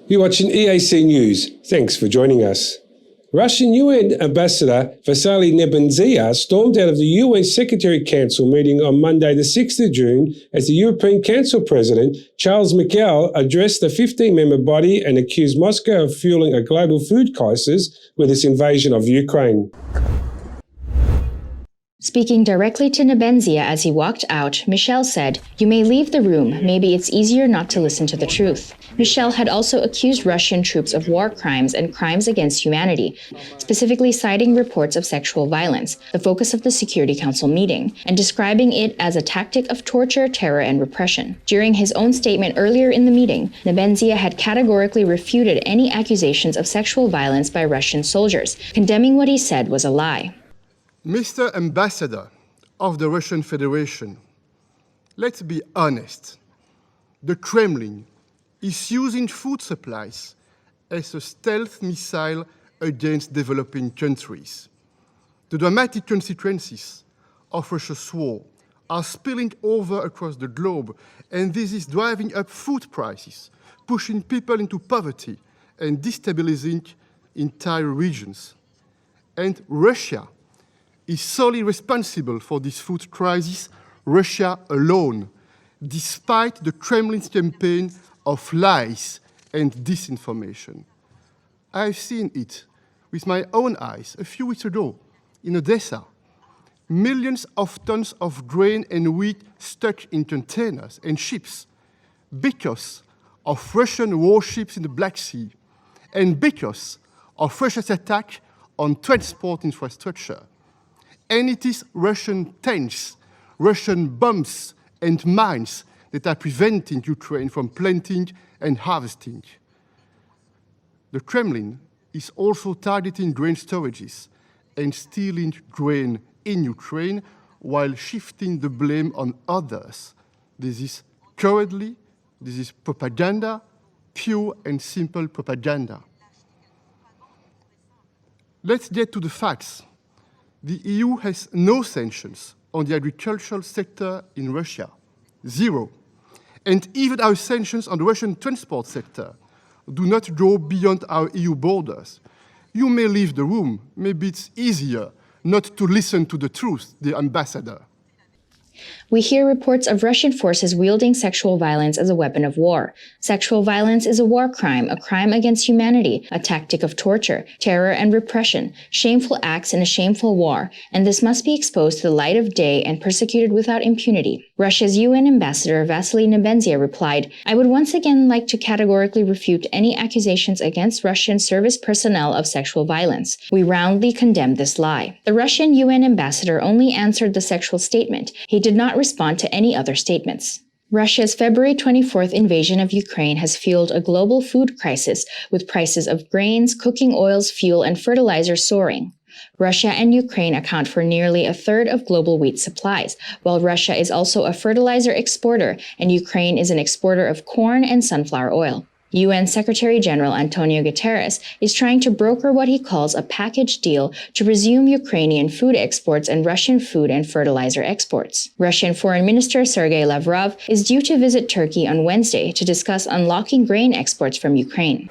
You're watching EAC News. Thanks for joining us. Russian UN Ambassador Vasily Nebenzia stormed out of the UN Secretary Council meeting on Monday the 6th of June as the European Council President Charles Michel addressed the 15-member body and accused Moscow of fueling a global food crisis with its invasion of Ukraine. Speaking directly to Nebenzia as he walked out, Michel said, "You may leave the room. Maybe it's easier not to listen to the truth." Michel had also accused Russian troops of war crimes and crimes against humanity, specifically citing reports of sexual violence, the focus of the Security Council meeting, and describing it as a tactic of torture, terror, and repression. During his own statement earlier in the meeting, Nebenzia had categorically refuted any accusations of sexual violence by Russian soldiers, condemning what he said was a lie. Mr. Ambassador of the Russian Federation, let's be honest. The Kremlin is using food supplies as a stealth missile against developing countries. The dramatic consequences of Russia's war are spilling over across the globe, and this is driving up food prices, pushing people into poverty and destabilizing entire regions. And Russia is solely responsible for this food crisis, Russia alone, despite the Kremlin's campaign of lies and disinformation. I've seen it with my own eyes a few weeks ago in Odessa. Millions of tons of grain and wheat stuck in containers and ships because of Russian warships in the Black Sea and because of Russia's attack on transport infrastructure. And it is Russian tanks, Russian bombs and mines that are preventing Ukraine from planting and harvesting. The Kremlin is also targeting grain storages and stealing grain in Ukraine while shifting the blame on others. This is cowardly, this is propaganda, pure and simple propaganda. Let's get to the facts. The EU has no sanctions on the agricultural sector in Russia, zero. And even our sanctions on the Russian transport sector do not go beyond our EU borders. You may leave the room. Maybe it's easier not to listen to the truth, the ambassador. We hear reports of Russian forces wielding sexual violence as a weapon of war. Sexual violence is a war crime, a crime against humanity, a tactic of torture, terror, and repression, shameful acts in a shameful war, and this must be exposed to the light of day and persecuted without impunity. Russia's UN ambassador Vasily Nebenzia replied, "I would once again like to categorically refute any accusations against Russian service personnel of sexual violence. We roundly condemn this lie." The Russian UN ambassador only answered the sexual statement. He did not respond to any other statements. Russia's February 24th invasion of Ukraine has fueled a global food crisis, with prices of grains, cooking oils, fuel, and fertilizer soaring. Russia and Ukraine account for nearly a third of global wheat supplies, while Russia is also a fertilizer exporter and Ukraine is an exporter of corn and sunflower oil. UN Secretary General Antonio Guterres is trying to broker what he calls a package deal to resume Ukrainian food exports and Russian food and fertilizer exports. Russian Foreign Minister Sergei Lavrov is due to visit Turkey on Wednesday to discuss unlocking grain exports from Ukraine.